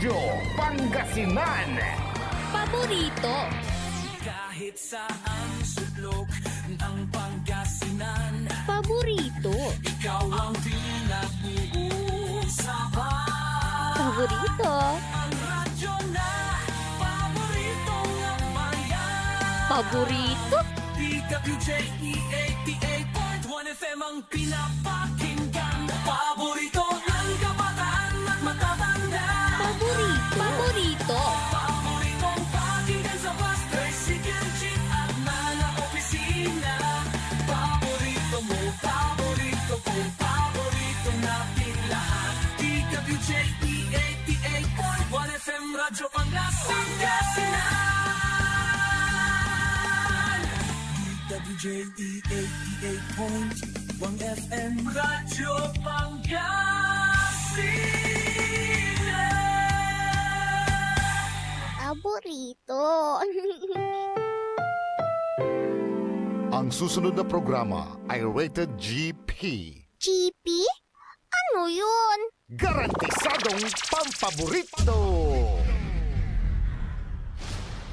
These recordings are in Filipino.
Radyo Pangasinan. Paborito. Kahit saan sulok ng Pangasinan, Paborito. ikaw ang pinag-uusapan. Paborito. Ang radyo na paborito ng bayan. Paborito. DWJE 88.1 FM ang pinapakinggan. Paborito ng kabataan at matatanda. Paborito. Paborito. Paboritong pakinggan sa bus, tricycle, jeep at mga opisina. Paborito mo, paborito ko, paborito natin lahat. DWJE 88.1 FM Radyo Pangasinan. DWJE 88.1 FM Radyo Pangasinan. Paborito. Ang susunod na programa ay rated GP. GP? Ano yun? Garantisadong pampaborito!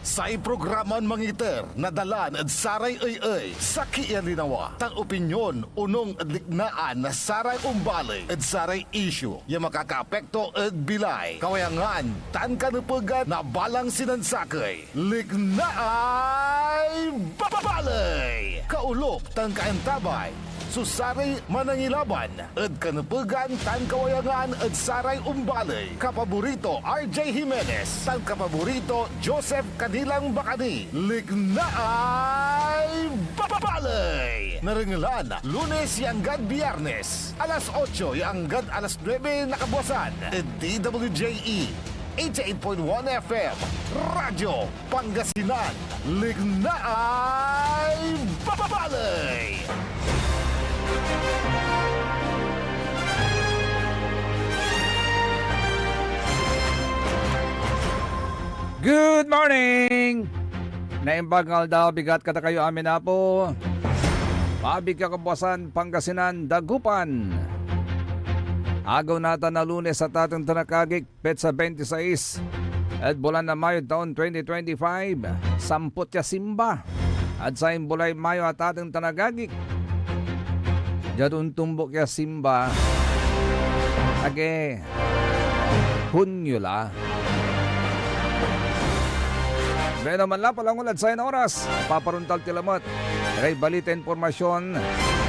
Sa programan mangiter, nadalan at saray ay sa kialinawa. Tang opinyon, unong adliknaan na saray umbali at saray issue. Yung makakaapekto at bilay. Kawayangan, tan kanupugan na balang sinansakay. Lignaay babalay! Kaulop, tan kaantabay. Susaray manangilaban at kanupugan tan kawayangan at saray umbalay. Kapaborito RJ Jimenez, tan kapaborito Joseph Kanilang Bakani. Lignaay babalay! Naringalan, Lunes yanggad Biyernes, alas 8 yanggad alas 9 nakabuasan. At DWJE 88.1 FM Radyo Pangasinan. Lignaay babalay! Good morning! Naimbagal daw bigat kata kayo amin na po. Pabig kakabuasan Pangasinan Dagupan. Agaw nata na Lunes sa tatang tanakagik petsa 26 at bulan na Mayo taon 2025. Samput ya simba at sa imbulay Mayo at tatang tanagagik. Jadun tumbok ya simba. Age Hunyo la. Pero man lang palangulad sa oras, paparuntal tilamot. Ray balita informasyon,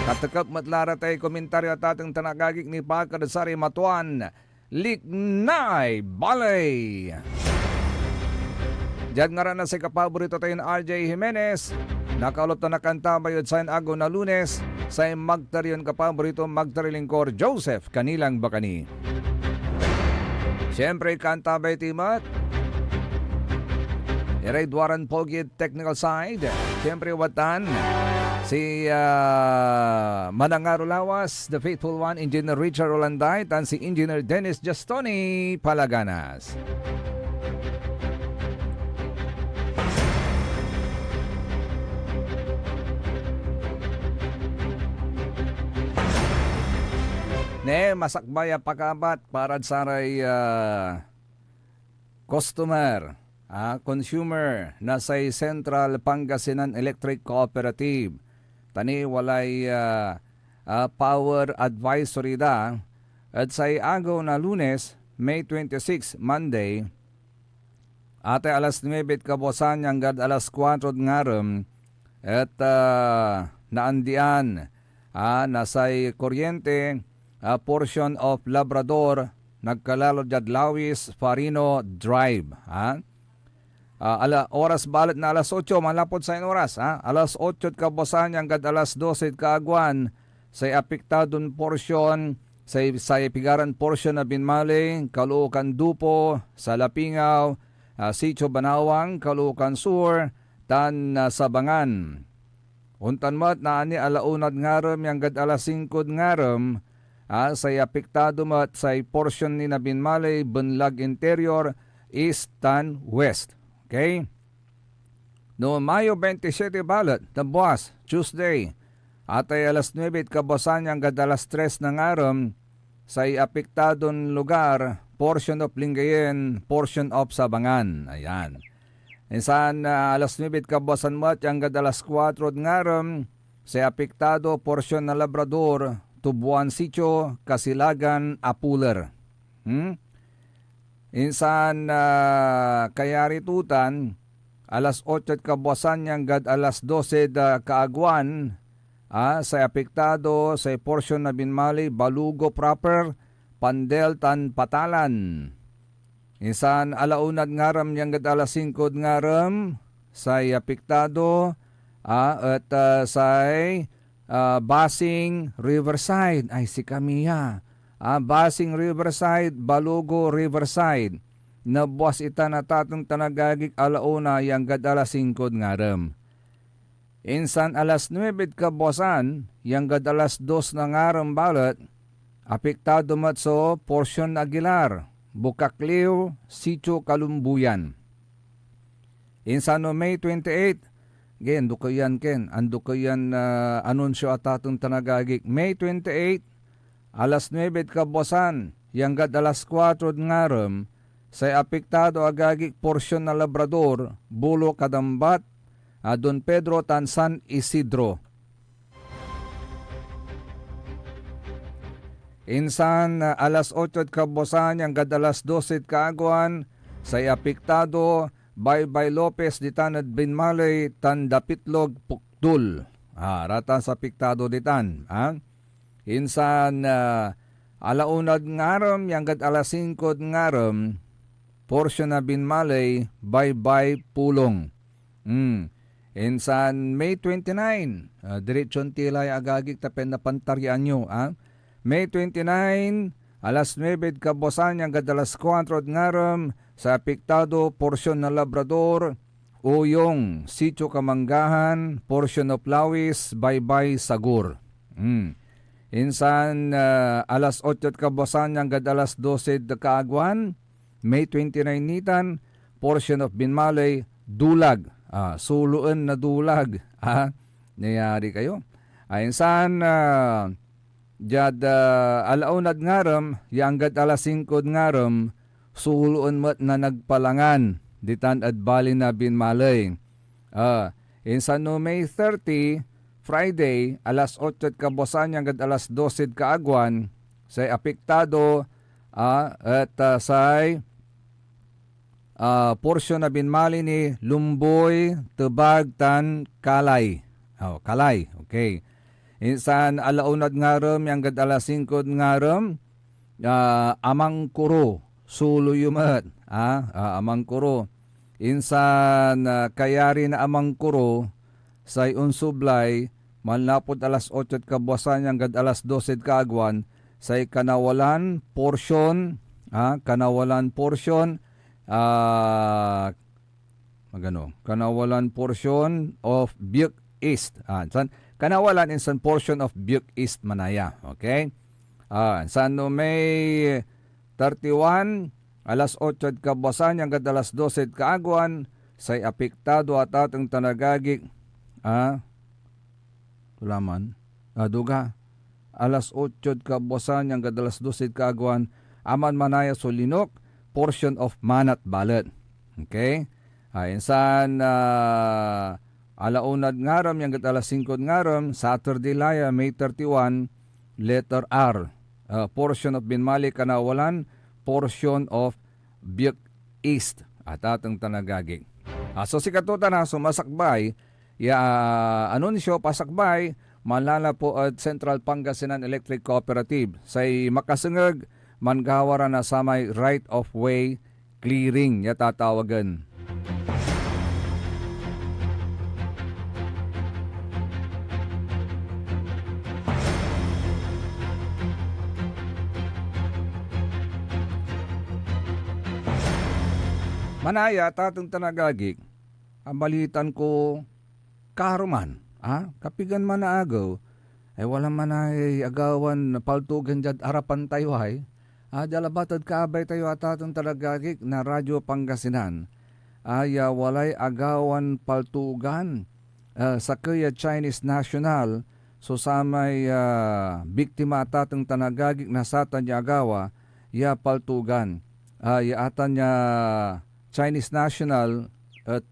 katakap matlara tayo komentaryo at ating tanagagik ni Pagkadasari Matuan, Lignay Balay. Diyan nga rin na sa kapaborito tayo ng RJ Jimenez, nakaulop na nakanta bayod sa agaw na Lunes, sa magtaryon kapaborito magtarilingkor Joseph Kanilang Bakani. Siyempre kanta bay timat, Iray Duaran Pogid Technical Side. Siyempre watan si Manangaro Lawas, The Faithful One, Engineer Richard Rolanday, tan si Engineer Dennis Justoni Palaganas. Ne masakbaya pakabat para saray customer. Consumer na sa Central Pangasinan Electric Cooperative. Tani walay power advisory da. At sa agaw na Lunes, May 26, Monday, ate alas 9 kabosan hanggang alas 4 ngaram at naandian nasa kuryente portion of Labrador nagkalalo jad Lawis Farino Drive. Oras balat na alas 8, malapot sa oras. Alas 8 kabosan hanggang alas 12 kaagwan sa apektadon portion sa pigaran portion na Binmali, Caloocan Dupo, sa Lapingaw, Sitio Banawang, Caloocan Sur, tan Sabangan. Untan mat na ani alaunad ngaram hanggang alas 5 ngaram sa apektado mat sa portion ni na Binmali, Bunlag Interior, East tan West. Okay? No Mayo 27 balat na buwas, Tuesday, atay alas 9 kabosan hanggang alas 3 ng aram sa apektadong lugar, portion of Lingayen, portion of Sabangan. Ayan. Insan alas 9 kabuasan mo at hanggang alas 4 ngaram sa apektado portion na Labrador, Tubuan Sitio, Kasilagan, Apuler. Insan kayari tutan alas 8 kabuasan hanggang alas 12 kaaguan sa apektado sa portion na Binmali, Balugo proper, Pandel tan Patalan. Insan alaunad ngaram hanggang alas 5 ngaram sa apektado at say Basing Riverside ay si Kamiya. Basing Riverside, Balugo Riverside. Nabuas ita na tatong tanagagik alauna yang gad alas 5 ngaram. Insan alas 9 kabuasan yang gad alas 2 na ngaram balat. Apektado matso portion Aguilar, Bukakliw, Sitio Kalumbuyan. Insan no May 28 Gen, dukayan ken, andukayan anunsyo at atong tanagagik. May 28, alas 9 kabuasan, yanggad alas 4 ngaram, sa apektado agagik porsyon na Labrador, Bulo Kadambat, Don Pedro tan San Isidro. Insan alas 8 kabuasan, yanggad alas 12 kaaguan, sa apektado Baybay Lopez ditan Binmalay tan Dapitlog Pukdul. Ratan sa piktado ditan. Insan alaunad ngaram yanggad alas 5 ngaram portion na Binmalay Baybay Pulong. Insan May 29 diretsyon tilay agagik tapen na pantaryan nyo. May 29 alas 9 kabuasan yanggad alas 4 ngaram sa apektado porsyon na Labrador, Uyong, Sitio Kamanggahan, portion of Lawis, Baybay Sagur. Insan alas 8 kabuasan hanggang alas 12 kaaguan, May 29 nitan, portion of Binmalay, Dulag, suluan na Dulag. Nayari kayo. Insan jad alaunad ngaram, hanggang alas 5 ngaram, suluon mat na nagpalangan ditan at bali na Binmalay. Insan no May 30, Friday, alas 8 kabuasan hanggang alas 12 kaaguan, say apektado at say porsyon na Binmali ni Lumboy, Tebag, tan Kalay. Kalay, okay. Insan alaunad ngaram hanggang alas 5 ngaram, Amang Kuro, Sulo yumat, Amang Kuro. Insan kayari na Amang Kuro, say unsublay, malnapod alas 8 kabuasan hanggang alas 12 kaaguan, say Kanawalan portion, Kanawalan portion of Biak East. Kanawalan insan portion of Biak East Manaya. Okay? San no May 31, alas 8 kabuasan hanggang alas 12 kaaguan, say apektado at atong tanagagik, tulaman, duga, alas 8 kabuasan hanggang alas 12 kaaguan, Aman Manaya Solinok, portion of Manat Balat. Okay? Insan alaunad ngaram hanggang alas 5 ngaram, Saturday Laya, May 31, letter R, portion of Binmali Kanawalan, portion of Biak East at atong tanagagik. So si katutan na sumasakbay, anunsyo pasakbay, malala po at Central Pangasinan Electric Cooperative say makasengeg mangawara na sa may right of way clearing ya tatawagan. Manaya, tatang tanagagik, balitan ko karuman, kapigan man na agaw, ay wala man ay agawan paltugan dyan harapan tayo ay, dalabatad kaabay tayo at tatang tanagagik na Radyo Pangasinan, ay walay agawan paltugan sa kaya Chinese National, so sa may biktima at tatang tanagagik na satan niya agawa, ya paltugan. yaatan niya Chinese national at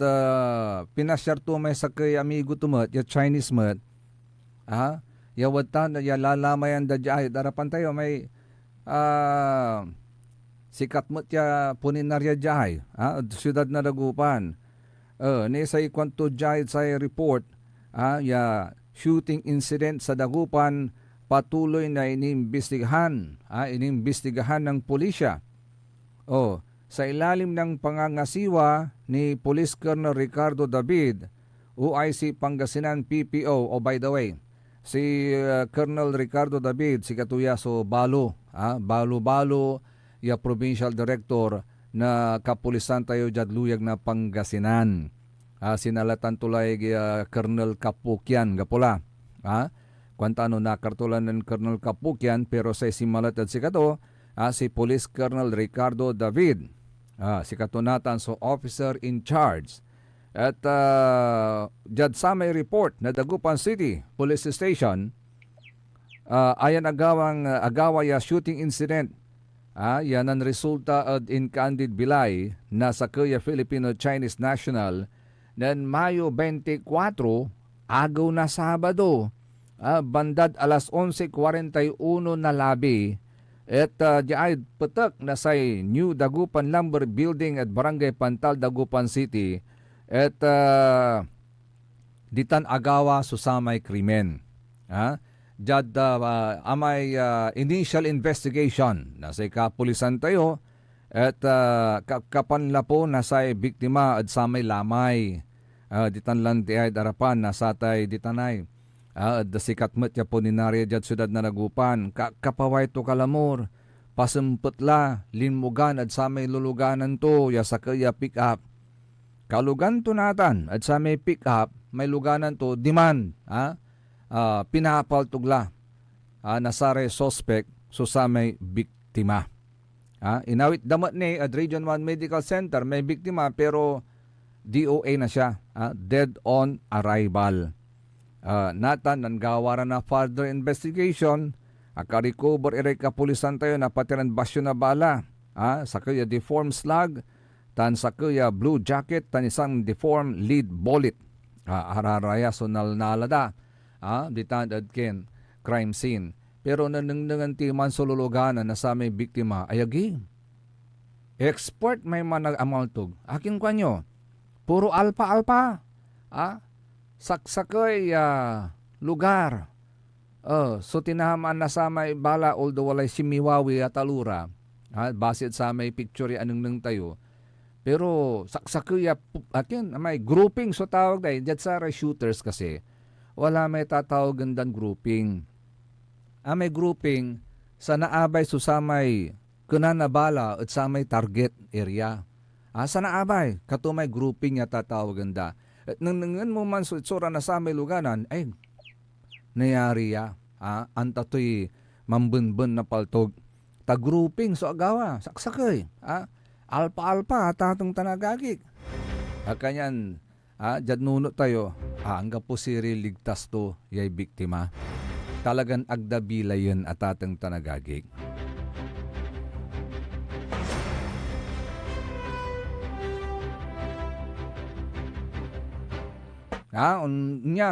pinasyar to may sa kay amigo tumat, ya Chinese mat, yawatan, ya lalamayan da jay, darapan tayo may sikat mat ya puninarya jay, siyudad na Dagupan. Ni sa ikwanto jay sa report, ya shooting incident sa Dagupan, patuloy na inimbestigahan ng pulisya. Sa ilalim ng pangangasiwa ni Police Colonel Ricardo David, OIC Pangasinan PPO, by the way, si Colonel Ricardo David, si Katuya so Balo, Balo, ya Provincial Director na kapulisan tayo jadluyag na Pangasinan. Sinalatan tulay Colonel Kapukyan, gapula. Kwanta nakartulan ng Colonel Kapukyan, pero sa simalat at si Kato, si Police Colonel Ricardo David, si katunatan so officer in charge. At jad sa may report na Dagupan City Police Station, ayan agawa ya shooting incident. Yan ang resulta at in candid bilay na sa kuya Filipino-Chinese national ng Mayo 24, agaw na Sabado, bandad alas 11:41 na labi. At diay petak na say New Dagupan Lumber Building at Barangay Pantal, Dagupan City. At ditan agawa susamay krimen. Jad amay initial investigation na say kapulisan tayo at kapanla po na say biktima at samay lamay. Ditan lang diay darapan na satay ditanay. Sikat mat ya po ni Narya dyan siyudad na Dagupan. Kapaway to kalamor, pasempetla, linmugan at sa may luluganan to, ya sa kaya pick up. Kalugan to natan at sa may pick up, may luganan to, demand, pinapaltugla, nasare suspect, so sa may biktima. Inawit damat ni at Region 1 Medical Center, may biktima pero DOA na siya, dead on arrival. Natan nanggawaran na further investigation, akarecover iray kapulisan tayo na patiran basyo na bala, sa kaya deformed slug, tan sa kaya blue jacket, tan isang deformed lead bullet, hararaya so nalada, ditan adken crime scene. Pero nanangan timan sa luluganan na sa may biktima, ayagi, expert may manag-amaltog, aking kanyo, puro alpa-alpa, saksakay lugar. So tinahamaan na sa may bala although walay simiwawi at alura. Basit sa may picture anong nang tayo. Pero saksakay akin may grouping so tawag dahil dyan sa shooters kasi wala may tatawag gandang grouping. May grouping sa naabay so sa may kunan na bala at sa may target area. Sa naabay kato may grouping ya tatawag ganda. At nang mo man suitsura na sa may luganan, ay, nayari ya. Antatoy mambunbun na paltog. Tagrouping so agawa, saksakay. Alpa-alpa, tatong tanagagik. Kanyan, jad nuno tayo, hangga po siri ligtas to, yay biktima. Talagan agdabila yun at tatong tanagagik.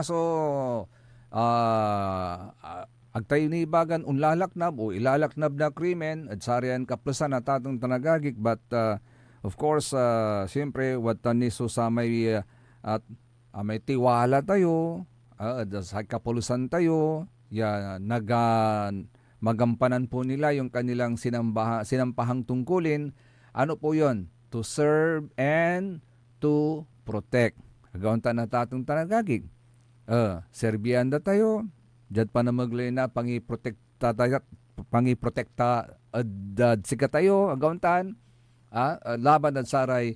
So agtayo ni bagan unlalaknab o ilalaknab na krimen at sarian kaplasan na tatong tanagagik but of course siyempre wataniso sa may at may tiwala tayo sa kapulusan tayo magampanan po nila yung kanilang sinampahang tungkulin. Ano po yon? To serve and to protect. Agawanta na tatong tanagagig. Serbian da tayo. Diyan pa na maglay na pangiprotekta sika tayo. Agawantan. Laban at saray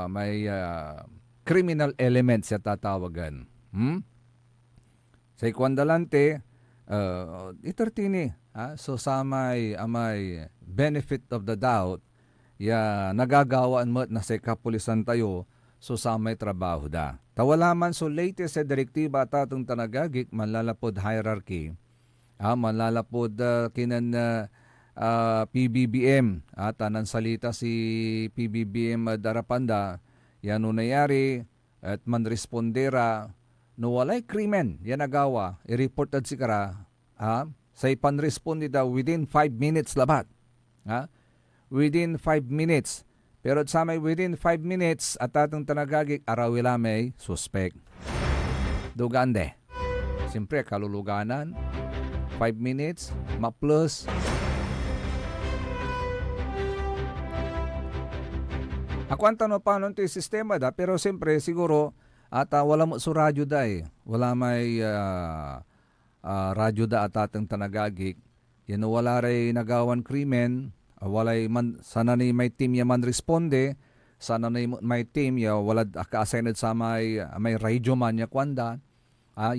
may criminal elements sa tatawagan. Sa ikwandalante, itertini. So sa may benefit of the doubt, nagagawaan mo na sa kapulisan tayo so sa may trabaho da. Tawalaman so latest sa direktiba tatong tanagagik manlalapod hierarchy. Manlalapod kinan PBBM at tanan salita si PBBM Darapanda yan no nayari at manrespondera no walay krimen yan nagawa i-reported si kara sa ipanresponde daw within 5 minutes labat within 5 minutes pero sa may within 5 minutes at atong tanagagik arawila may suspect dugande siyempre kaluluganan 5 minutes ma-plus ako ang tanong pa nun yung sistema da, pero siyempre siguro at wala mo sa radyo da wala may radyo da at atang tanagagik. Yan wala rin nagawan krimen, walay man, sana ni may team ya man responde, sana ni may team ya wala ka-assigned sa may radyo man ya kwanda,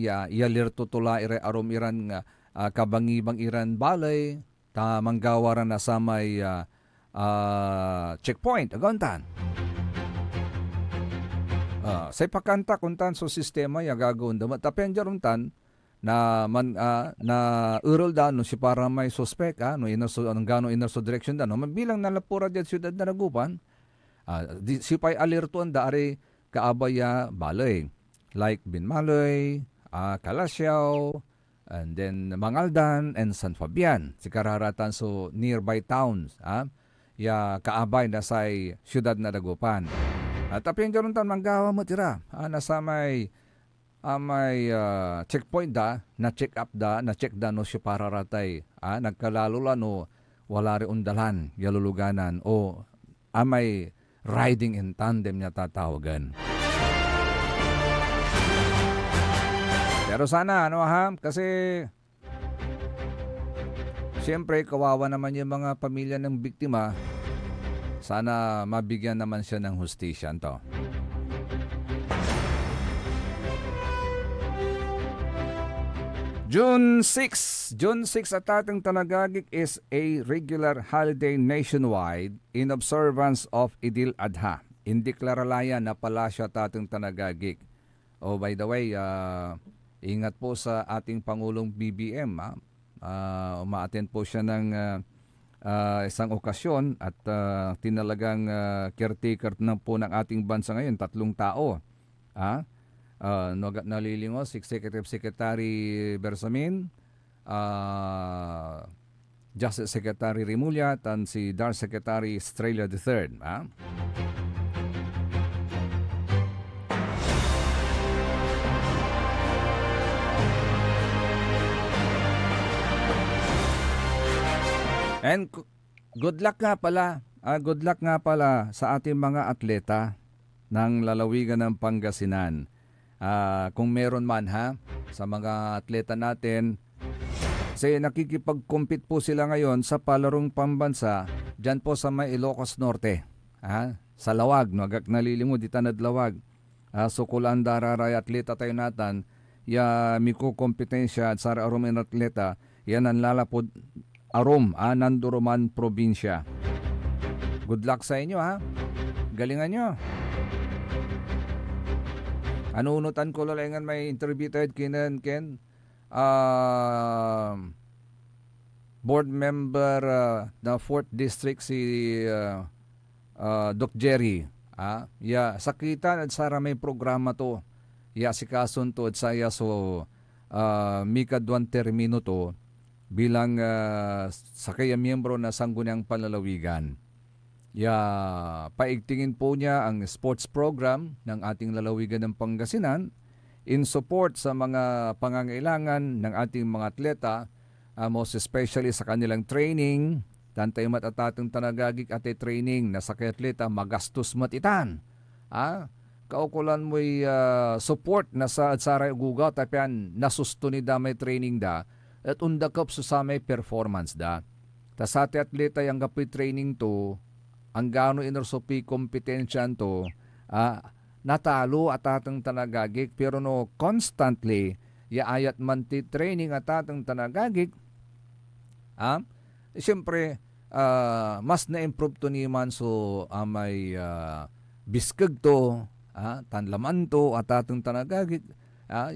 ya lirto tula ire arom iran kabangibang iran balay, ta manggawaran na sa may checkpoint agontan say pakanta kuntan so sistema ya gagawin da tapen jaruntan na man na urol da no si para may suspect no inerso anong gano inerso direction da no mabilang na lapura diyan siyudad na nagupan si pay alertuan da are kaabaya balay like Binmaloy Calasiao and then Mangaldan and San Fabian si kararatan so nearby towns ya kaabay na sa siyudad na Dagupan. At apin dyan tan manggawa mo tira. Nasa may checkpoint da, na check up da, na check da no siya para ratay. Nagkalalula no wala rin undalan, yaluluganan o may riding in tandem niya tatawagan. Pero sana kasi siyempre, kawawa naman yung mga pamilya ng biktima. Sana mabigyan naman siya ng hustisya to. June 6 at ating tanagagik is a regular holiday nationwide in observance of Idil Adha. Indeklaralaya na pala siya ating tanagagik. Oh, by the way, ingat po sa ating Pangulong BBM. Umaattend po siya ng isang okasyon at tinalagang caretaker na po ng ating bansa ngayon, 3 tao. Nalilingo si Executive Secretary Bersamin, Justice Secretary Rimulya at si DAR Secretary Estrella III. And good luck nga pala. Good luck nga pala sa ating mga atleta ng lalawigan ng Pangasinan. Kung meron man sa mga atleta natin, kasi nakikipag-compete po sila ngayon sa palarong pambansa dyan po sa may Ilocos Norte. Sa Lawag, agak nalilingo di tanad Lawag. Sukulan dararay atleta tayo natin, ya miko kompetensya at sa arumin atleta, yan ang lalapod Arom, Nanduruman Probinsya. Good luck sa inyo Galingan nyo. Anunutan ko lalangan may interview tayo Ken board member na 4th district si Doc Jerry. Sakitan at sara may programa to. Si kason to at saya so mika 2 termino to. Bilang sakaya miyembro na Sangguniang Panlalawigan. Paigtingin po niya ang sports program ng ating lalawigan ng Pangasinan in support sa mga pangangailangan ng ating mga atleta, most especially sa kanilang training. Tantay matatatong tanagagik ate training na sa atleta magastos matitan. Kaukulan mo'y support na sa atsaray ugugaw tapian nasusto ni damay training da at undakap sa may performance da. Tas ate atleta yung gapi training to, ang gano inersopi kompetensyan to, natalo at atang tanagagik, pero no constantly, yaayat man ti training at atang tanagagik, siyempre, mas na-improve to ni man so may biskag to, tanlaman to at atang tanagagik,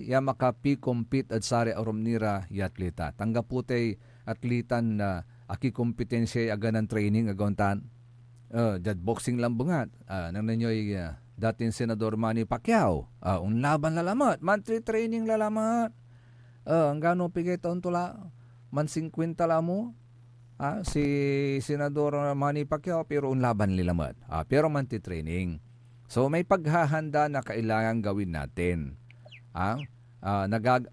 ya makapi compete at sari arom nira yatleta. Tanggap po tay atlitan na aki kompetensya aga ng training agontan. Dad boxing lang bungat. Nang nanyoy dating Senador Manny Pacquiao. Un laban lalamat. Monthly training lalamat. Ang gano'ng pigay taon tula. Man 50 mo. Si Senador Manny Pacquiao pero un laban lalamat. Pero monthly training. So may paghahanda na kailangan gawin natin.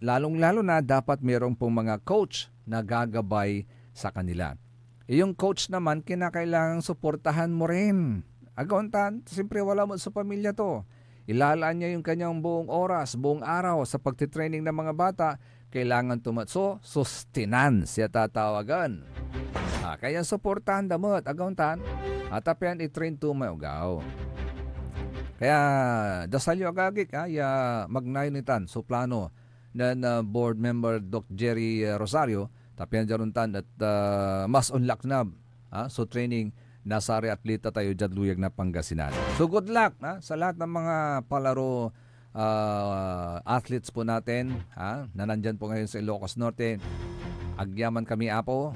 Lalong-lalo na dapat mayroong pong mga coach na gagabay sa kanila. Yung coach naman, kinakailangang suportahan mo rin. Agontan, siyempre wala mo sa pamilya to. Ilalaan niya yung kanyang buong oras, buong araw sa pagtitraining ng mga bata. Kailangan tumatso, sustenan siya tatawagan. Kaya suportahan damot, agontan. At apian i-train to may ugaw. Kaya dasal yung agagik, magnayunitan so plano na board member Dr. Jerry Rosario. Tapian jaruntan at mas unlock na so training nasari atleta tayo jadluyag na Pangasinan. So good luck sa lahat ng mga palaro athletes po natin na nandyan po ngayon sa Ilocos Norte. Agyaman kami apo.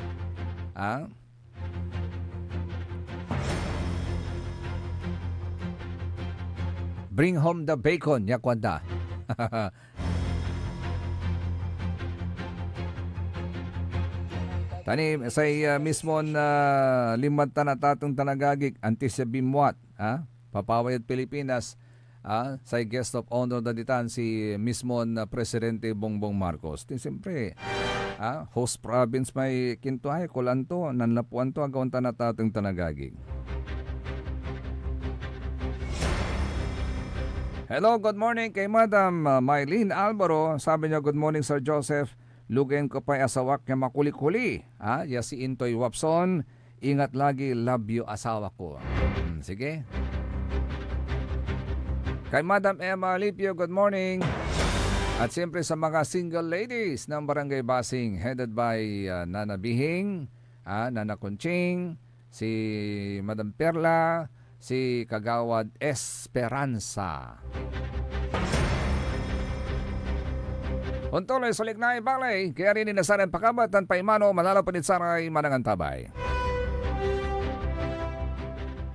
Bring home the bacon, yakwanda. Tani say mismo na limatan na tatong tanagagik antes sa bimwat Papaway at Pilipinas say guest of honor daditan si mismo na Presidente Bongbong Marcos. Siyempre host province may kintuhay kulanto nanlapuan to agawan na tatong tanagagik. Hello, good morning kay Madam Mylene Alvaro. Sabi niya, good morning Sir Joseph. Lugen ko pa asawak niya makulik-huli. Ya si Intoy Wapson. Ingat lagi, love you asawa ko. Sige. Kay Madam Emma Lipio, good morning. At siyempre sa mga single ladies ng Barangay Basing, headed by Nana Bihing, Nana Conching, si Madam Perla, si Kagawad Esperanza. Untuloy sulik na ibalay, kaya rin inasaran pakabat ng paimano malalapanit saray manangan tabay.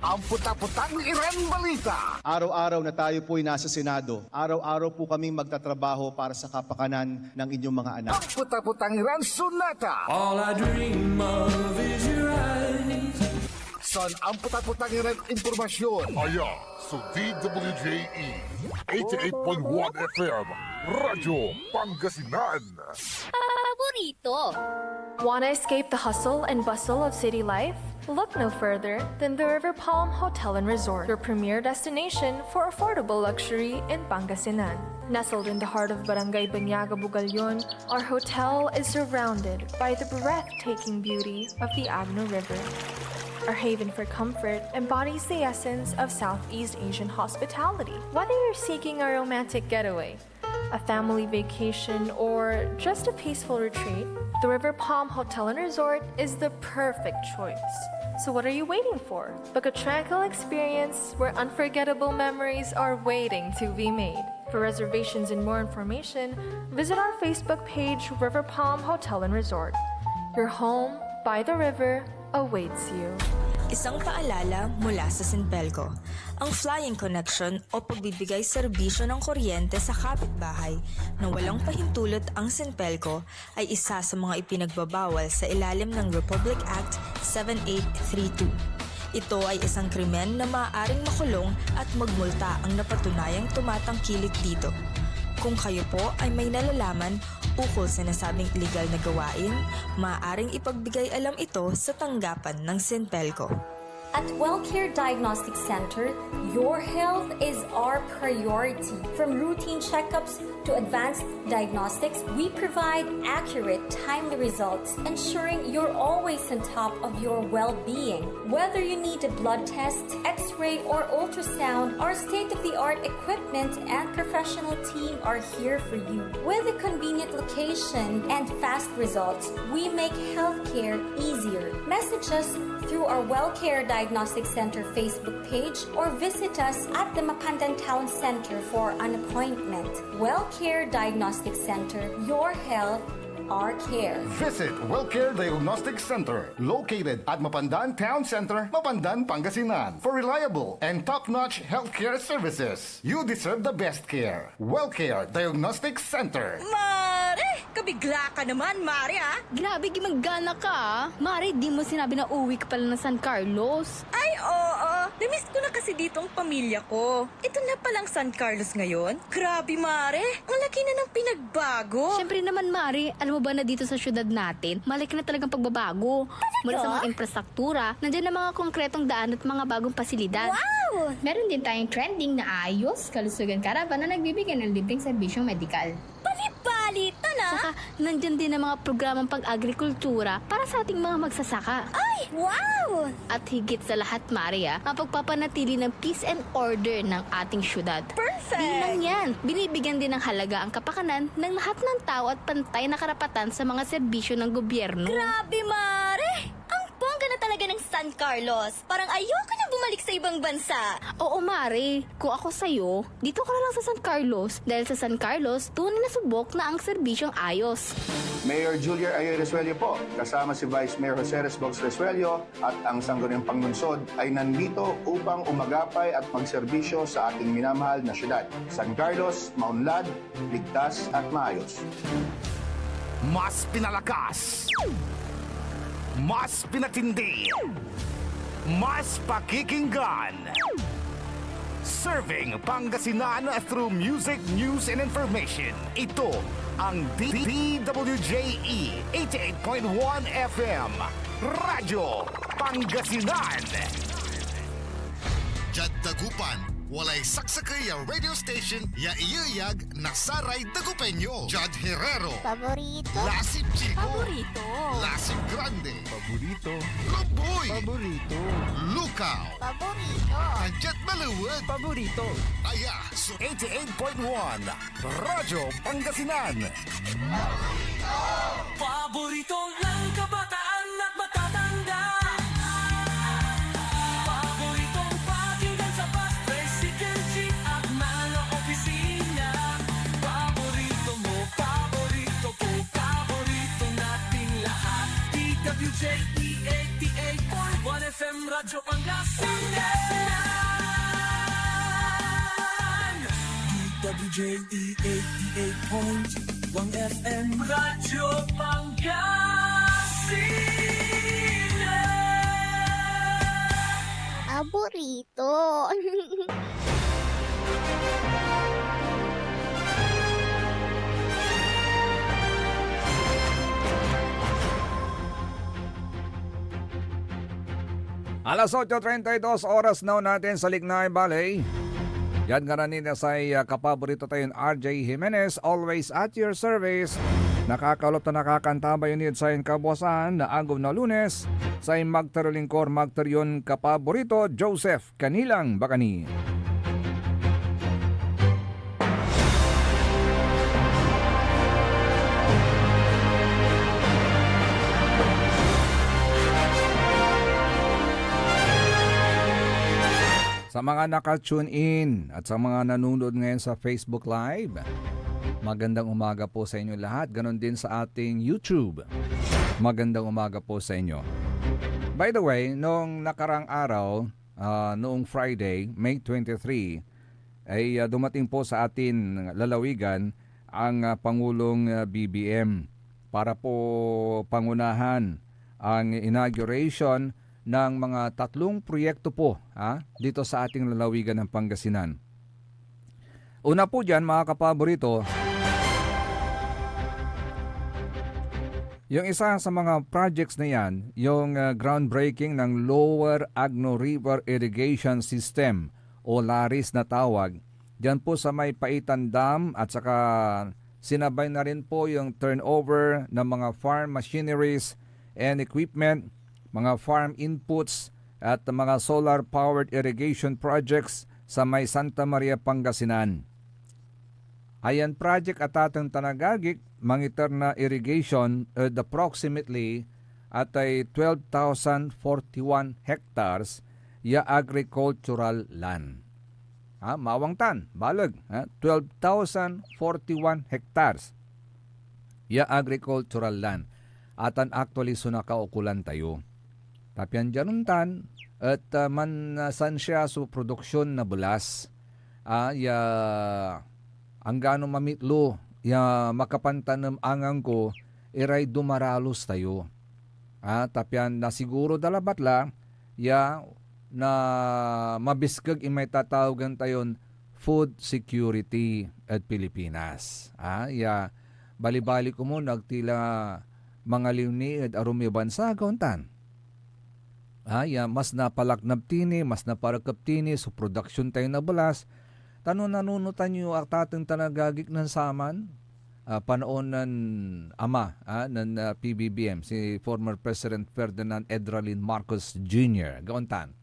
Ang puta-putang Iren Balita. Araw-araw na tayo po'y nasa Senado. Araw-araw po kaming magtatrabaho para sa kapakanan ng inyong mga anak. Ang puta-putang Iren Sunata. All I dream of is your eyes. Son ang puta-putang Iren Impormasyon. Aya sa DWJE 88.1 FM Radyo Pangasinan. Paborito. Want to escape the hustle and bustle of city life? Look no further than the River Palm Hotel and Resort, your premier destination for affordable luxury in Pangasinan. Nestled in the heart of Barangay Banyaga, Bugalyon, our hotel is surrounded by the breathtaking beauty of the Agno River. Our haven for comfort embodies the essence of Southeast Asian hospitality. Whether you're seeking a romantic getaway, a family vacation, or just a peaceful retreat, the River Palm Hotel and Resort is the perfect choice. So what are you waiting for? Book a tranquil experience where unforgettable memories are waiting to be made. For reservations and more information, visit our Facebook page, River Palm Hotel and Resort. Your home by the river awaits you. Isang paalala mula sa Sinpelco. Ang Flying Connection o pagbibigay serbisyo ng kuryente sa kapitbahay na walang pahintulot ang Sinpelco ay isa sa mga ipinagbabawal sa ilalim ng Republic Act 7832. Ito ay isang krimen na maaaring makulong at magmulta ang napatunayang tumatangkilik dito. Kung kayo po ay may nalalaman ukol sa nasabing illegal na gawain, maaaring ipagbigay alam ito sa tanggapan ng Sinpelco. At WellCare Diagnostic Center, your health is our priority. From routine checkups to advanced diagnostics, we provide accurate, timely results, ensuring you're always on top of your well-being. Whether you need a blood test, x-ray, or ultrasound, our state-of-the-art equipment and professional team are here for you. With a convenient location and fast results, we make healthcare easier. Message us through our WellCare Diagnostic Center Facebook page or visit us at the Mapandan Town Center for an appointment. WellCare Diagnostic Center, your health, our care. Visit Wellcare Diagnostic Center, located at Mapandan Town Center, Mapandan, Pangasinan, for reliable and top-notch healthcare services. You deserve the best care. Wellcare Diagnostic Center. Mare! Kabigla ka naman, Mare, ah! Grabe, gimaggana ka ah. Mare, di mo sinabi na uwi ka pala ng San Carlos. Ay, oo. Namiss ko na kasi dito ang pamilya ko. Ito na palang San Carlos ngayon. Grabe, Mare. Ang laki na ng pinagbago. Siyempre naman, Mare, alam mo ba na dito sa syudad natin, malaki na talagang pagbabago. Mula sa mga infrastruktura, nandiyan na mga konkretong daan at mga bagong pasilidad. Wow! Meron din tayong trending na ayos, kalusugan karavan na nagbibigay ng libreng serbisyong medikal. Balita na! Saka, nandyan din ang mga programang pag-agrikultura para sa ating mga magsasaka. Ay, wow! At higit sa lahat, Maria, ang pagpapanatili ng peace and order ng ating syudad. Perfect! Di lang yan, binibigyan din ng halaga ang kapakanan ng lahat ng tao at pantay na karapatan sa mga serbisyo ng gobyerno. Grabe, Mare! Ang bongga na talaga ng San Carlos. Parang ayoko na bumalik sa ibang bansa. Oo, Mare. Kung ako sa'yo, dito ka na lang sa San Carlos. Dahil sa San Carlos, tunay na subok na ang serbisyong ayos. Mayor Julia Ayoy Resuello po, kasama si Vice Mayor Jose Resbox Resuello at ang Sangguniang Panglungsod ay nandito upang umagapay at magserbisyo sa ating minamahal na syudad. San Carlos, maunlad, ligtas at maayos. Mas pinalakas, mas pinatindi, mas pakikinggan. Serving Pangasinan through music, news, and information. Ito ang DWJE 88.1 FM. Radyo Pangasinan. Jad Dagupan, walay saksakay a radio station ya iyayag na Saray Dagupeño. Jad Herrero, Paborito? Lasip Chico, Paborito. Lasip Grande, Paborito. Lumboy, Paborito. Lukaw, Paborito. Kajet Maluwag, Paborito. Aya, 88.1 Radyo Pangasinan. Paborito ng kabataan at matatanda. Paboritong pakinggan sa bus, tricycle, jeep at mga opisina. Paborito mo, paborito ko, paborito nating lahat. DWJE 88.1 FM Radyo Pangasinan. DWJE 88.1 FM Radyo Pangasinan. Paborito. Alas 8:32 oras now natin sa Lignay Valley. Yan nga nila sa kapaborito tayong RJ Jimenez, always at your service. Nakakalot na nakakantaba yun sa kabuasan na agaw na Lunes sa magtarulingkor magtaryon kapaborito Joseph Kanilang Bakani. Sa mga naka-tune in at sa mga nanonood ngayon sa Facebook Live, magandang umaga po sa inyo lahat. Ganon din sa ating YouTube. Magandang umaga po sa inyo. By the way, noong nakarang araw, noong Friday, May 23, ay dumating po sa atin lalawigan ang Pangulong BBM para po pangunahan ang inauguration ng mga 3 proyekto po dito sa ating lalawigan ng Pangasinan. Una po dyan, mga kapaborito, yung isa sa mga projects na yan, yung groundbreaking ng Lower Agno River Irrigation System o LARIS na tawag. Diyan po sa may Paitan Dam at saka sinabay na rin po yung turnover ng mga farm machineries and equipment, mga farm inputs at mga solar-powered irrigation projects sa may Santa Maria, Pangasinan. Ayan project at atang tanagagik, mangitar na irrigation at approximately at ay 12,041 hectares ya agricultural land. Mawang tan, balag, 12,041 hectares. ya agricultural land. Atan actually so nakaukulan tayo. Tapyan dyanuntan at man san siya so produksyon na bulas. Ya ang gano mamitlo ya makapantanam angang ko iray dumaralos tayo. Tapyan na siguro dalabat la ya na mabiskag imay tatawagan tayon food security at Pilipinas. Ya bali-bali ko mo nagtila mga liwni at arumi bansa kauntan. Ya mas napalaknab tini, mas naparakap tini so production tayo na balas. Nanunutan nyo ang tatang tanagagik ng saman, panoon ng ama ng PBBM, si former President Ferdinand Edralin Marcos Jr. Gauntan.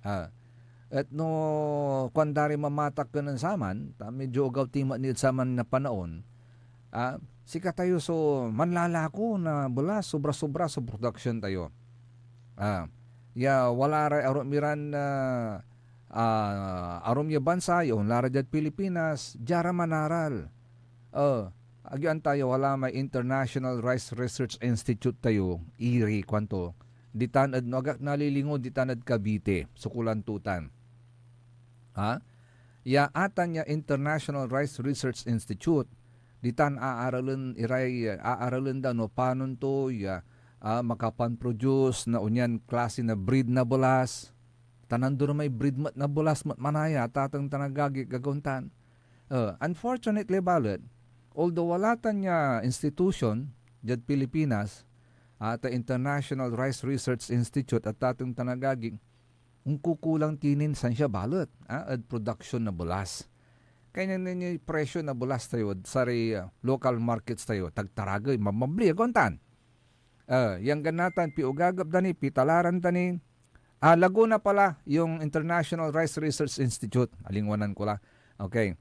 At no, kwandari mamatak ka ng saman, medyo agaw tima nil saman na panaon, sika tayo so manlalako na bula, sobra-sobra sa production tayo. Wala rin arumiran na arum ya bansa yung larajat Pilipinas jara manaral agyan tayo wala may International Rice Research Institute tayo iri kwanto ditanad no agak nalilingod ditanad Cavite sukulantutan ya atan ya International Rice Research Institute ditan aaralin daw no panon to ya makapan-produce na unyan klase na breed na bulas. Tanan doon may breed na bulas manaya tatang tanagagi gaguntan. Unfortunately balot, although wala tanya institution dyan Pilipinas at International Rice Research Institute at tatang tanagagi, ang kukulang tinin san siya balot at production na bulas. Kaya ninyo presyo na bulas tayo sa local markets tayo tagtaragay mamabli gaguntan. Yang ganatan piugagap dani pitalaran tani. Laguna pala yung International Rice Research Institute. Alingwanan ko la. Okay.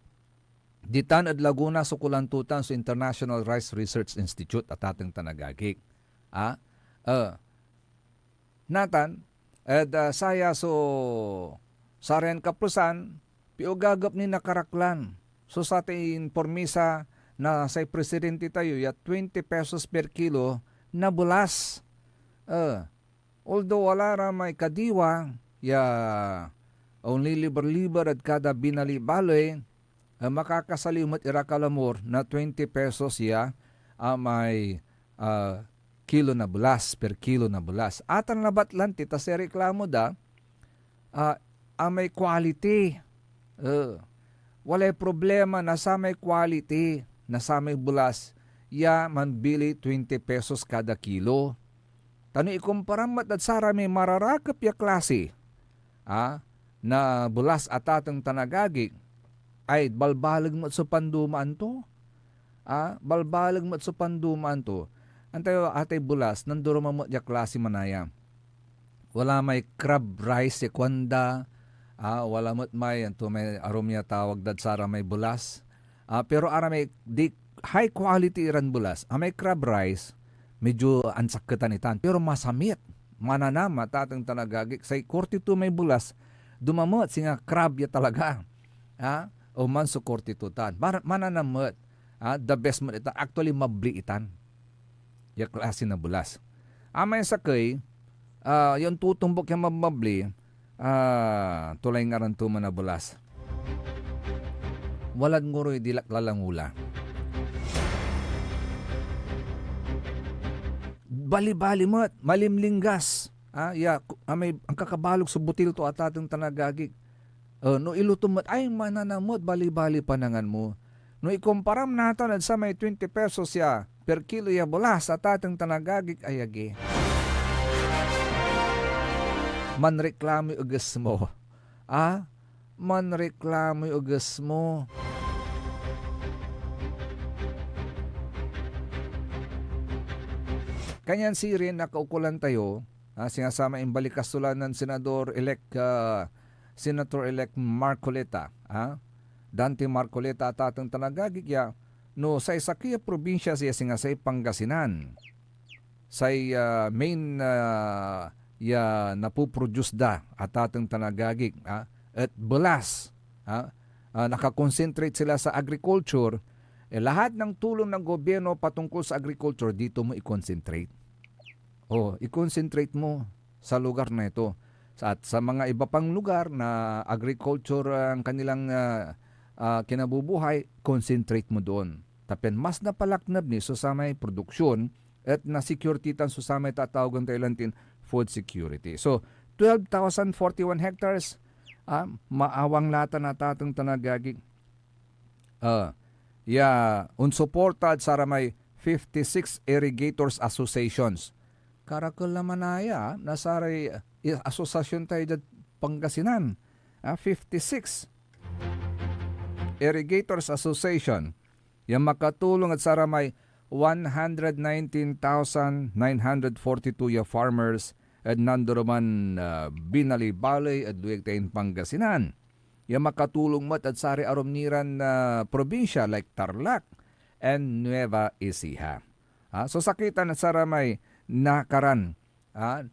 Ditan at Laguna sukulantutan sa International Rice Research Institute at ating tanagagik. Natan, saya so saren kaplusan, piugagap ni nakaraklan. So sa ating pormisa na sa presidente tayo, ya 20 pesos per kilo na bulas. Although wala ra may kadiwa, ya only liber-liber at kada binali-baloy, makakasalimat irakalamor na 20 pesos ya may kilo na bulas, per kilo na bulas. Atan labat lang, tita si reklamo da, may quality. Walay problema na sa may quality, na sa may bulas, ya manbili 20 pesos kada kilo. Tano ikumparamat at sara may mararakap ya klase na bulas at atang tanagagik ay balbalag mo sa pandumaan to. Balbalag mo sa pandumaan to. Antayo atay bulas nanduro mo ya klase manaya. Wala may crab rice kwanda. Wala mo may arom niya tawag dad sara may bulas. Pero ara may high quality iran bulas. May crab rice medyo ansakketan itan pero masamit mananama tatang tanagagik say 42 may bulas dumamot singa crab ya talaga o man so 42 tan mananamot the best mo itan actually mabli itan ya klase na bulas amay sakay yung tutumbok yung mabli tulay nga ran tuman na bulas walad nguroy dilak lalangula bali-bali mo, malimlinggas. May ang kakabalog sa butil to at atong tanagagik. No ilutumot, ay mananamot, bali-bali panangan mo. No ikumparam natin at sa may 20 pesos ya per kilo ya bulas at atong tanagagik ayagi. Manreklamo ugas mo. Manreklamo ugas mo. Kanyan si rin nakaukulan tayo, sinasama yung balikasulan ng Senator-elect Marcoleta, Dante Marcoleta at atong tanagagik ya, no sa isakiya probinsya siya singasay Pangasinan, say main napuproduce da at atong tanagagik, at bulas, nakakonsentrate sila sa agriculture, lahat ng tulong ng gobyerno patungkol sa agriculture, dito mo i-concentrate. I-concentrate mo sa lugar na ito. At sa mga iba pang lugar na agriculture ang kanilang kinabubuhay, concentrate mo doon. Tapen mas napalaknab ni so sa may produksyon at na security tan so sa may tatawagan tayo lantin food security. So 12,041 hectares maawang lata na tatang tanagagig. Unsuportad sa may 56 irrigators associations. Karakol naman na nasaray asosasyon tayo dyan Pangasinan. 56 Irrigators Association. Yang makatulong at saramay 119,942 farmers at nanduruman Binali Valley at Luig tayo Pangasinan. Yang makatulong mat at sari aromniran na probinsya like Tarlac and Nueva Ecija. So sakitan at saramay nakaran na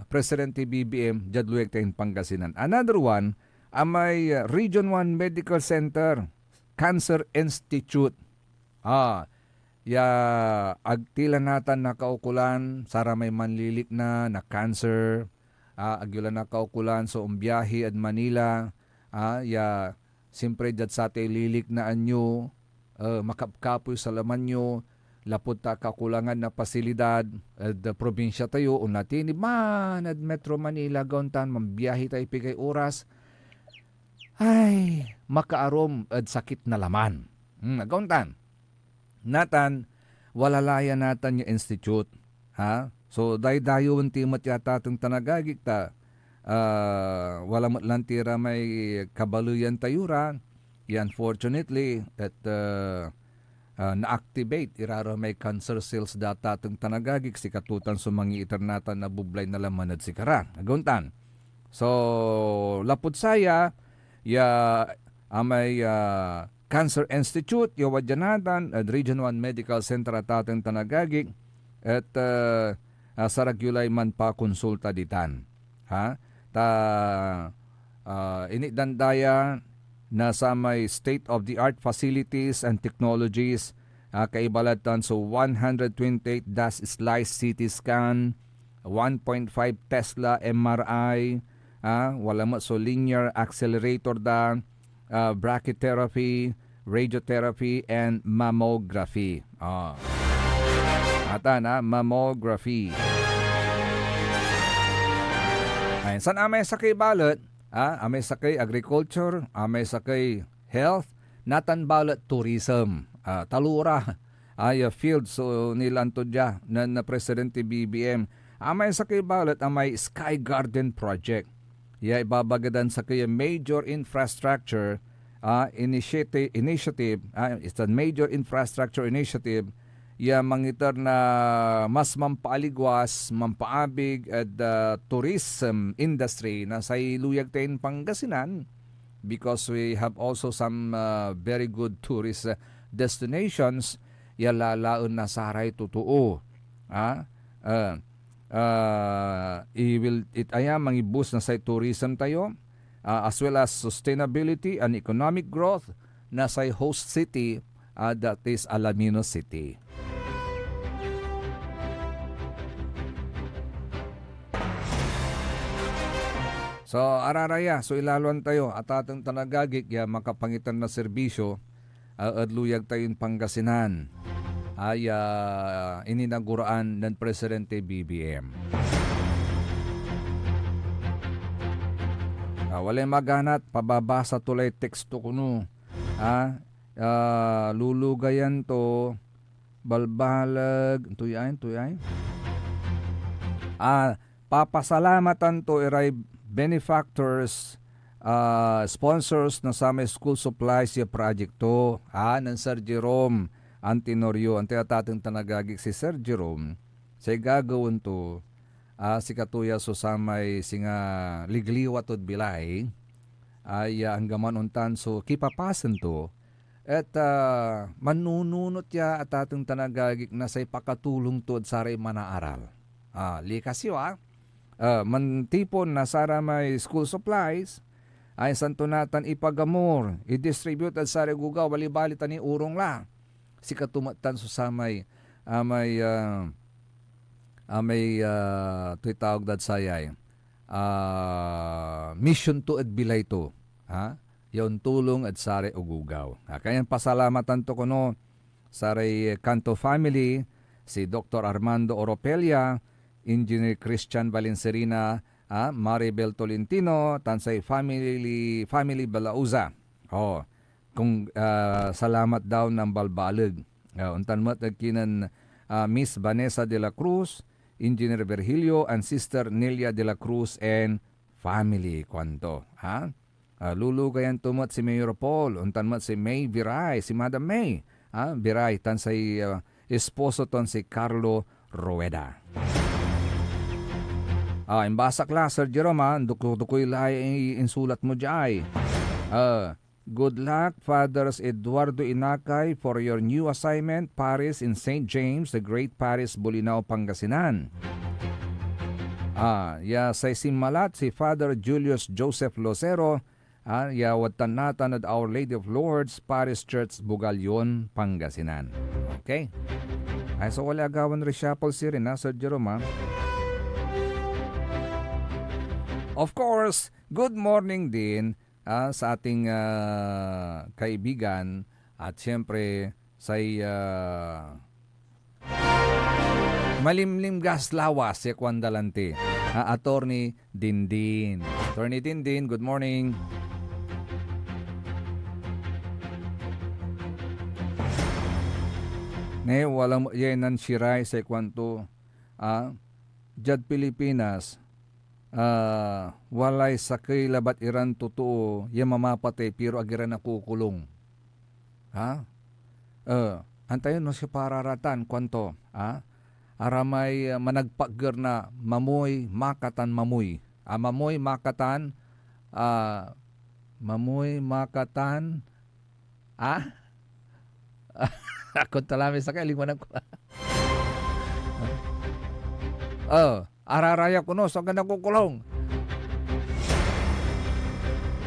Presidente BBM Jadlueg tayo Pangasinan. Another one, may Region 1 Medical Center, Cancer Institute. Agtila natan na kaukulan, sara may manlilik na cancer, agyula na kaukulan so umbiyahe at Manila, simpre dyan sa te lilik na anyo, makapkapoy sa laman nyo, lapot ta kakulangan na pasilidad at probinsya tayo unatin man at Metro Manila gauntan mambiyahe tayo pigay oras ay makaarom at sakit na laman gauntan natan walalaya natan yung institute so dayon timat yata itong tanagagik ta wala matlantira may kabaluyan tayura unfortunately at na-activate iraro may cancer cells data itong tanagagik si katutan sumangi iternatan na bublay na laman at sikara. Aguntan. So, lapot saya, may Cancer Institute, yawadyanatan at Region 1 Medical Center at atong tanagagik at saragyulay man pa konsulta ditan. Inidandaya nasa may state-of-the-art facilities and technologies, kaibalatan so 128 DAS slice CT scan, 1.5 Tesla MRI, wala mo so linear accelerator brachytherapy, radiotherapy, and mammography. Mammography. Ay, saan amay sakay balot? Amay sakay agriculture, amay sakay health, natan balot tourism. Talura, field so nilanto dya na Presidente BBM. Amay sakay balot, amay Sky Garden Project. Ibabagadan sakay major infrastructure initiative. It's a major infrastructure initiative mangitar na mas mampaaligwas, mampaabig at tourism industry na sa iluyag tayo Pangasinan because we have also some very good tourist destinations lalaon na saray totoo. It mangibus na sa tourism tayo as well as sustainability and economic growth na sa host city that is Alaminos City. So araraya, so ilaluan tayo at atang tanagagik makapangitan na serbisyo at luyag tayong Pangasinan ay ininaguraan ng Presidente BBM. Walay maganat, pababasa tulay teksto kuno. Lulugayan to, balbalag, tuyay. Papasalamatan to iray benefactors, sponsors na sa may school supplies yung project to, ng Sir Jerome Antinorio, ang tinatating tanagagik si Sir Jerome, say gagawin to, si Katuya so sa may singa ligliwat at bilay, ay ang gaman untan so kipapasan to, at manununot ya at ating tanagagik na say pakatulong to at saray manaaral. Likas yun mantipon na sara may school supplies, ay santunatan ipagamor, i-distribute at sa regugaw, balibalitan ni urong la. Si katumatan susamay, tuy tawag dat sayay, mission to at bilay to. Ha? Yon tulong at sare ugugaw. Kaya pasalamatan to kuno saray Canto family, si Dr. Armando Oropelia, Engineer Christian Valencerina, Maribel Tolentino, Tansay family Balauza. Kung salamat daw ng balbalag. Untan mat kinan Miss Vanessa de la Cruz, Engineer Virgilio, and Sister Nelia de la Cruz and family kwanto. Lulu kayan tumot si Mayor Paul, untan mat si May Viray, si Madam May. Viray, tansay esposo ton si Carlo Rueda. Imbasak la, Sir Jerome, dukoy lay insulat mo dyan. Good luck, Fathers Eduardo Inakay, for your new assignment, Paris in St. James, the Great Paris, Bolinao, Pangasinan. Say simalat si Father Julius Joseph Losero, watan natan at Our Lady of Lourdes, Paris Church, Bugalyon, Pangasinan. Okay? So wala agawan reshuffle si rin, Sir Jerome, Of course, good morning din sa ating kaibigan at siyempre sa malimlim gas lawas si Kwandalante, Attorney Dindin. Attorney Dindin, good morning. Walang yenan siray sa kwanto, Jad Pilipinas, walay sakay labat iran totoo mamapatay pero agiran nakukulong. Antayon no si pararatan kwanto. Aramay managpagger na mamoy makatan mamoy. Mamoy makatan Ako talami sa kailimanan ko. Araraya ko no, so ganda kukulong.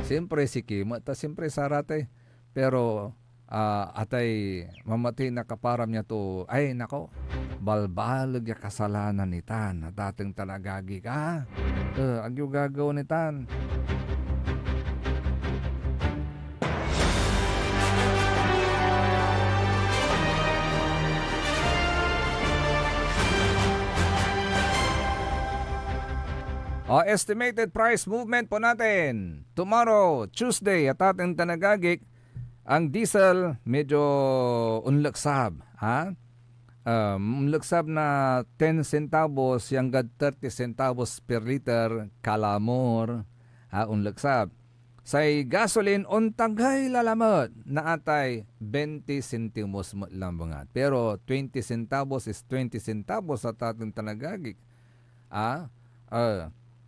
Siyempre si Kim, siyempre sarate. Pero atay mamati na kaparam niya to, ay nako, balbalag ya kasalanan ni Tan, dating talagagi ka. Agyo gagaw ni Tan. Estimated price movement po natin. Tomorrow, Tuesday, at ating tanagagik, ang diesel medyo unlaksab. Unlaksab na 10 centavos hanggang 30 centavos per liter kalamor. Unlaksab. Say gasoline, untagay lalamot na atay 20 centimos lang bangat. Pero 20 centavos is 20 centavos at ating tanagagik.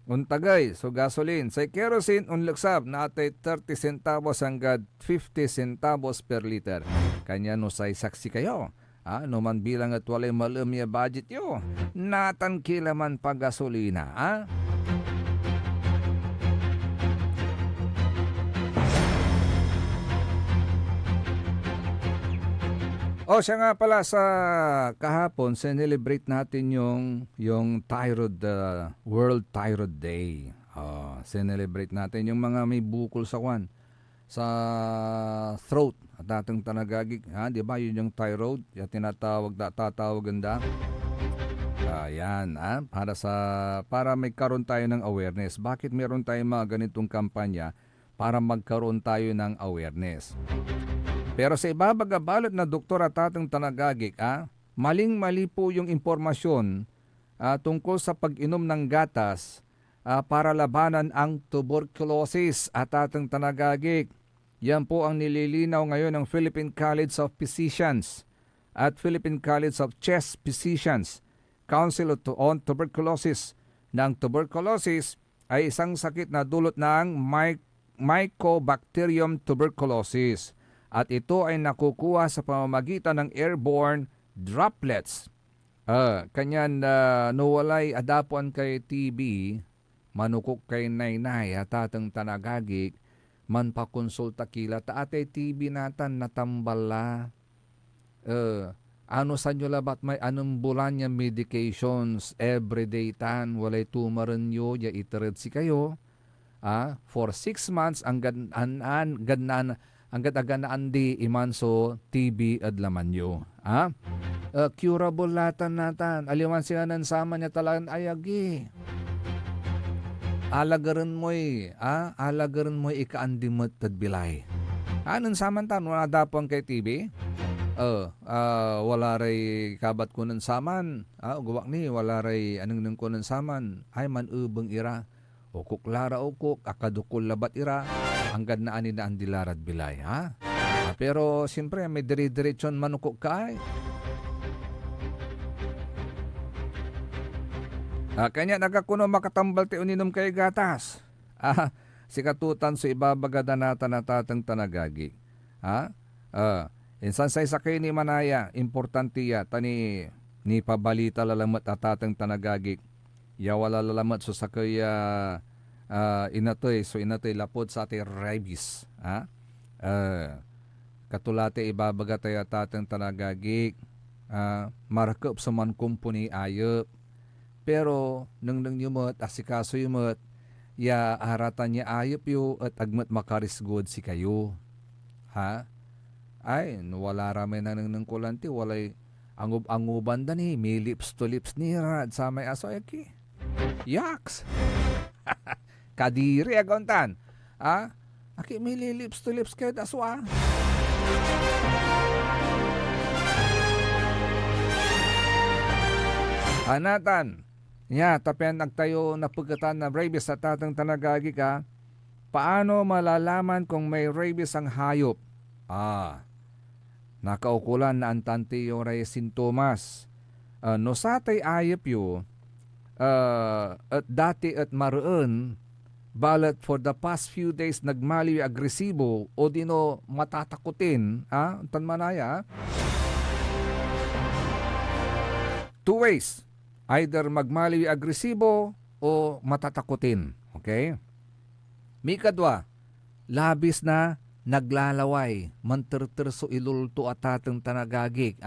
Untagay, so gasoline. Sa kerosene, unlaksab na atay 30 centavos hanggang 50 centavos per liter. Kanya no say saksi kayo. No man bilang at walay malumya budget yo. Natan kilaman pa gasolina. Siya nga pala sa kahapon, celebrate natin yung thyroid, World Thyroid Day. Celebrate natin yung mga may bukol sa sa throat at ating tanagagig. Di ba yun yung thyroid? Yung tatawag ganda. Yan, para may karoon tayo ng awareness. Bakit meron tayong mga ganitong kampanya? Para magkaroon tayo ng awareness. Pero sa ibabagabalot na doktor at ating tanagagik, maling-mali po yung impormasyon tungkol sa pag-inom ng gatas para labanan ang tuberculosis at ating tanagagik. Yan po ang nililinaw ngayon ng Philippine College of Physicians at Philippine College of Chest Physicians Council on Tuberculosis. Ng tuberculosis ay isang sakit na dulot ng Mycobacterium tuberculosis. At ito ay nakukuha sa pamamagitan ng airborne droplets. Kanyan nawalay adapuan kay TB, manukok kay naynay at atang tanagagik, man pakonsulta kila ta atay TB natan natambala. Ano sa nyo labat may anong bulan niya medications everyday tan walay tumaran nyo ya itered si kayo. For 6 months ang aganaan di imanso TB adlaman nyo. Curable latan natan. Aliwan siya nan sama niya talagang ayagi. Alagaran mo'y ikaandimot tadbilay. Anong samantan wala dapon kay TB? Wala ray kabat ko ng saman. Guwak ni wala ray anong nang ko ng saman. Ay man ubang ira. Ukok lara ukok akadukol labat ira. Anggad na ani na ang dilarad bilay. Pero siyempre may diri-diretsyon manukok ka ay. Kanya nagakuno makatambal ti uninom kay gatas. Si katutan so ibabagada nata natatang tanagagi. Insan say sakay ni manaya, importante ya, tani ni pabalita lalamat atatang tanagagik. Ya wala lalamat so sakay inatoy, so inatoy lapod sa ati rabies. Katulate ibabaga tayo atatang tanagagik. Marakop sa man kumpuni ayop. Pero nang yumot, asikaso yumot, ya haratan niya ayop yo at agmat makarisgod si kayo. Ay, wala rame na nang kulanti, walay angub-anguban da ni, may lips to lips ni Rad sa may aso eki. Yaks! Kadiri agontan. Aki may lips to lips kayo daswa. Anatan, tapian nagtayo na pagkatan na rabies sa tatang tanagagi ka, paano malalaman kung may rabies ang hayop? Nakaukulan na antante yung ray sintomas. No satay ayop yo, at dati at maroon, balat for the past few days nagmaliw agresibo o dino matatakutin, tanmanaya, 2 ways. Either magmaliw agresibo o matatakutin. Okay? Mikadwa, labis na naglalaway, manterterso ilulto atatang tanagagik.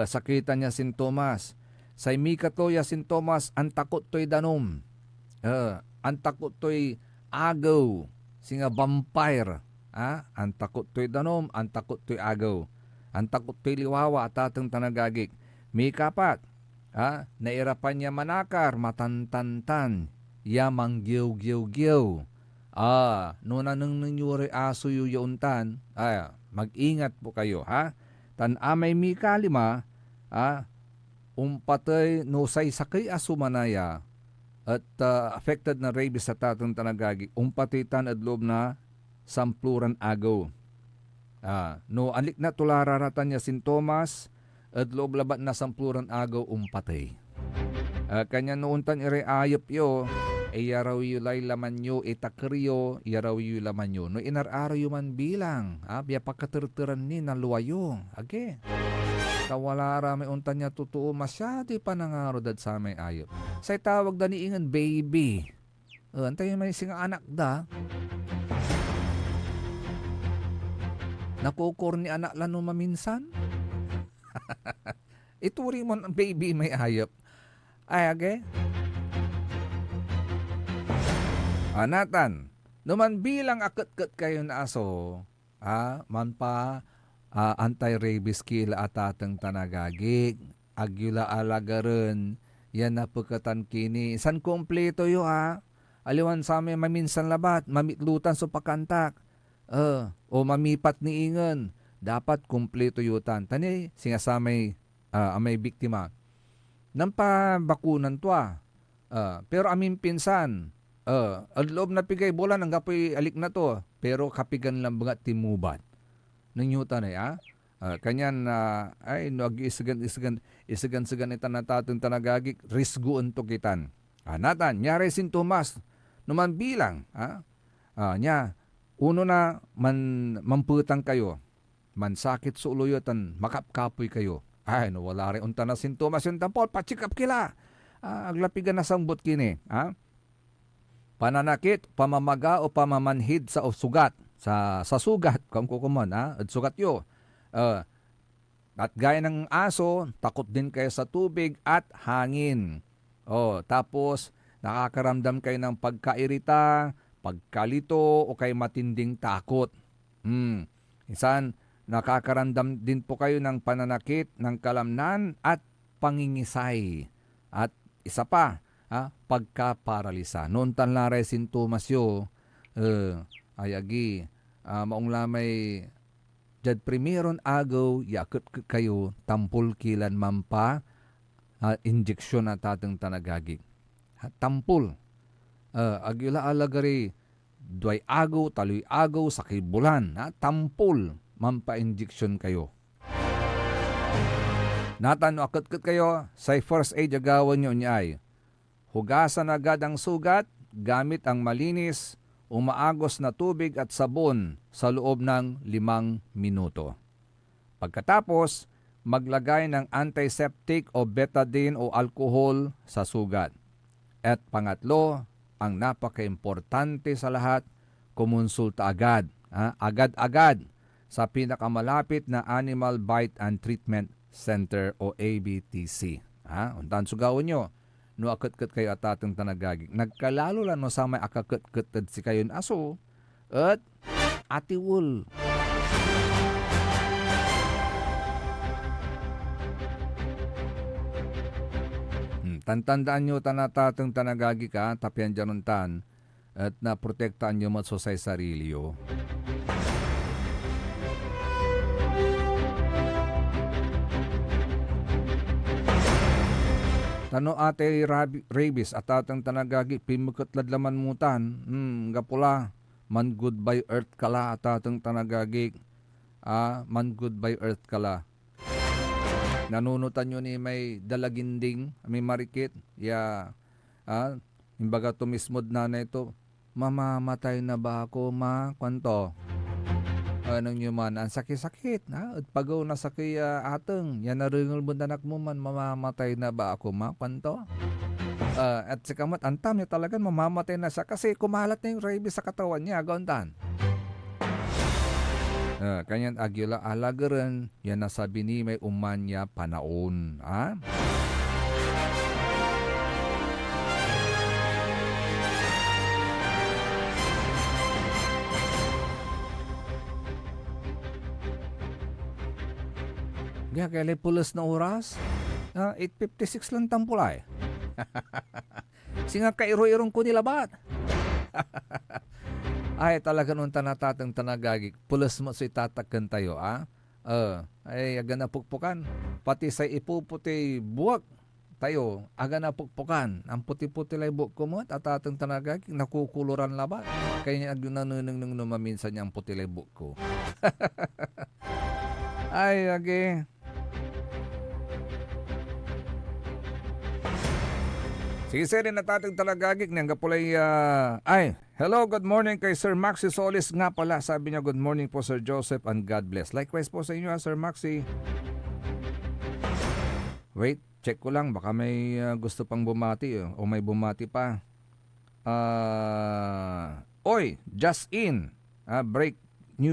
Sakitan niya sintomas. Sa mikato ya sintomas, ang takot to'y danom. Ang takot to'y agaw. Singa vampire. Ang takot to'y danom, ang takot to'y agaw. Ang takot to'y liwawa atatang tanagagik. Mikapat, nairapan niya manakar, matantantan, yamang giyaw-giyaw-giyaw. Nuna nang nangyuri aso yuntan, mag-ingat po kayo, Tan amay mika 5, umpatay no say sakay aso manaya, at affected na rabies sa tatang tanagagi, umpatitan at loob na sampluran agaw. No alik na tulararatan niya sintomas, at loob labat na sampluran agaw umpatay. Kanya noontan ire ayop yo, yaraw yu lay laman nyo, itakriyo, yaraw yu laman nyo. No inararaw yu man bilang, biya pagkaterteran ni naluwayo. Okay. Kawala rami untan niya totoo, masyado pa nangaro dad sa may ayop. Say tawag da ni ingan baby. Antay may singa anak da. Nakukor ni anak lano maminsan. Ituri mo baby may ayop. Ay, okay? Anatan, naman bilang akit-kit kayo na aso, man pa anti-rabies kila atatang tanagagig, agyula alagaran, yan na pagkatan kini. San kompleto yo aliwan sa amin maminsan labat, mamitlutan sa pakantak, o mamipat ni ingan, dapat kompleto yutan. Tani, singasamay may biktima. Nampabakunan to pero amin pinsan, ang loob na pigay bola nang gapoy alik na to, pero kapigan lang mga timubat. Nangyutan kanyan ay no ag-isagan ita natatong tanagagik, risguan to kitan. Natan, nyari sintomas, numan bilang, nya, uno na mamputang kayo, mansakit sa uluyotan, makapkapoy kayo. Ay, no, wala rin unta na sintomas yung tampol, pachikap kila. Aglapigan na sangbot kini. Pananakit, pamamaga o pamamanhid sa sugat. Sa sugat, kung kukumon, at sugat yo. At gaya ng aso, takot din kayo sa tubig at hangin. Tapos, nakakaramdam kayo ng pagkairita, pagkalito, o kay matinding takot. Minsan, nakakaramdam din po kayo ng pananakit, ng kalamnan at pangingisay. At isa pa, pagkaparalisa. Noon tanlaray sintomas yo, ayagi, maong lamay, jad primeron agaw, yakot kayo, tampol kilan mampa, injeksyon na tatang tanagagig. Tampol. Agila alagari, duay agaw, taloy agaw, sakay bulan. Tampol, mampa injeksyon kayo. Natano akot kayo, sa first aid agawan nyo niya ay, hugasan agad ang sugat, gamit ang malinis, umaagos na tubig at sabon sa loob ng 5 minuto. Pagkatapos, maglagay ng antiseptic o betadine o alcohol sa sugat. At pangatlo, ang napaka-importante sa lahat, kumonsulta agad, agad-agad sa pinakamalapit na Animal Bite and Treatment Center o ABTC. Untan sugawin nyo, no akot-kot kayo at atong tanagagig. Nagkalalo lang no sa may akakot-kotad si kayon aso at atiwul. Tantandaan nyo tanatatong tanagagig ka, tapyan dyan tan at naprotektaan nyo matsosay sarili yo. Tano ate rabies at atang tanagagi pimukot ladlaman mutan. Gapula man goodbye earth kala at atang tanagagi. Man goodbye earth kala. Nanunutan nyo ni may dalaginding, may marikit. Imbaga tumismod na ito. Mamamatay na ba ako kwanto? Anong nyo man, ang sakit-sakit, at pagaw na sakit ateng, yan naringol mo danak mo man, mamamatay na ba ako, kwanto? At si kamat, antam niya talagang mamamatay na siya kasi kumalat na yung rabies sa katawan niya, gauntan. Kanyan agila alagaran, yan nasabi ni may umanya panaon, kaya pulas na oras, 8:56 lang tampulay. Singa kairo-irong ko nilabat. Ay talaga nung tanatatang tanagagig, pulas mo sa itatakan tayo, ay aga na pukpukan. Pati sa ipuputi buwag tayo, aga na pukpukan. Ang puti-puti lay buwag ko mo, at atatang tanagagig, nakukuluran labat. Kaya nanunung maminsan niyang puti lay buwag ko. Ay, agi. Sige sir, natatang talagagig niyang kapulay, hello, good morning kay Sir Maxi Solis nga pala. Sabi niya, good morning po Sir Joseph and God bless. Likewise po sa inyo Sir Maxi. Wait, check ko lang, baka may gusto pang bumati o may bumati pa. Just in,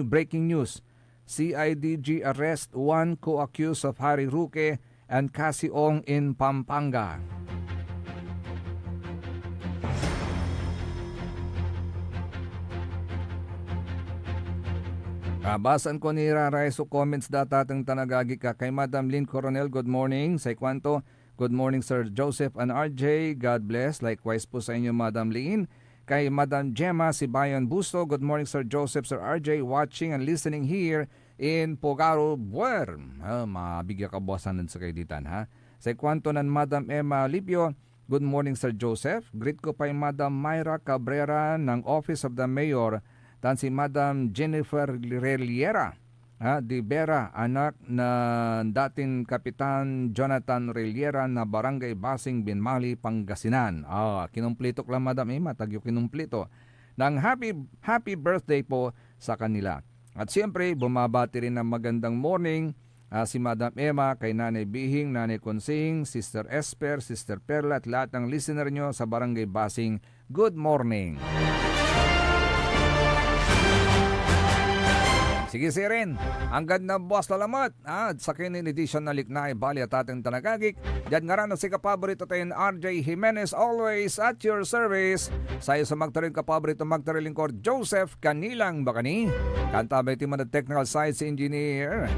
breaking news. CIDG arrest 1 co-accused of Harry Roque and Cassie Ong in Pampanga. Basan ko ni Raray so comments datatang tanagagi ka kay Madam Lynn Coronel, good morning. Sa ikwanto, good morning Sir Joseph and RJ, God bless. Likewise po sa inyo Madam Lynn. Kay Madam Gemma Sibayan Busto, good morning Sir Joseph, Sir RJ, watching and listening here in Pogaro, Buer. Mabigyan ka bosanan sa kaiditan ha. Sa ikwanto ng Madam Emma Lipio, good morning Sir Joseph. Greet ko pa yung Madam Myra Cabrera ng Office of the Mayor. Dan si Madam Jennifer Reliera di Vera, anak na dating Kapitan Jonathan Reliera na Barangay Basing, Binmali, Pangasinan. Kinumplito ko lang Madam Emma, tagyo kinumplito. Nang happy birthday po sa kanila. At siyempre, bumabati rin ng magandang morning si Madam Emma kay Nanay Bihing, Nanay Konsing, Sister Esper, Sister Perla at lahat ng listener nyo sa Barangay Basing, Good morning. Sige si rin, ang ganda boss lalamat. Sa kinin edition na Liknaay Bali at ating tanagagik. Diyan nga rin ang si kapaborito tayo RJ Jimenez, always at your service. Sayo sa magtarin kapaborito magtarin lingkod Joseph Kanilang Bakani. Kantabay timan at technical side si engineer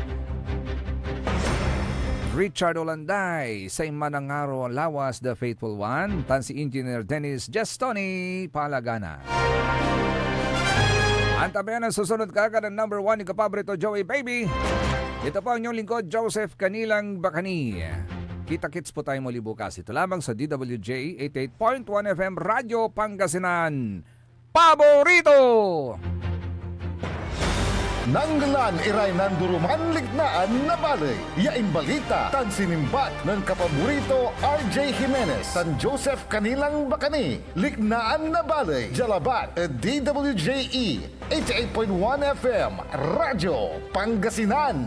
Richard Olanday, sa Manangaro Lawas, the faithful one. Tan si engineer Dennis Gestoni Palagana. Antabayan ang susunod kagad ang number 1 ni kapaborito Joey Baby. Ito po ang inyong lingkod Joseph Kanilang Bakani. Kita-kits po tayo muli bukas. Ito lamang sa DWJ 88.1 FM Radyo Pangasinan. Paborito! Nanglan iray nanduruman lignaan na balay. Yain balita tan sinimbat ng kapaborito RJ Jimenez, San Joseph Kanilang Bakani. Lignaan na balay. Jalabat DWJE 88.1 FM Radyo Pangasinan.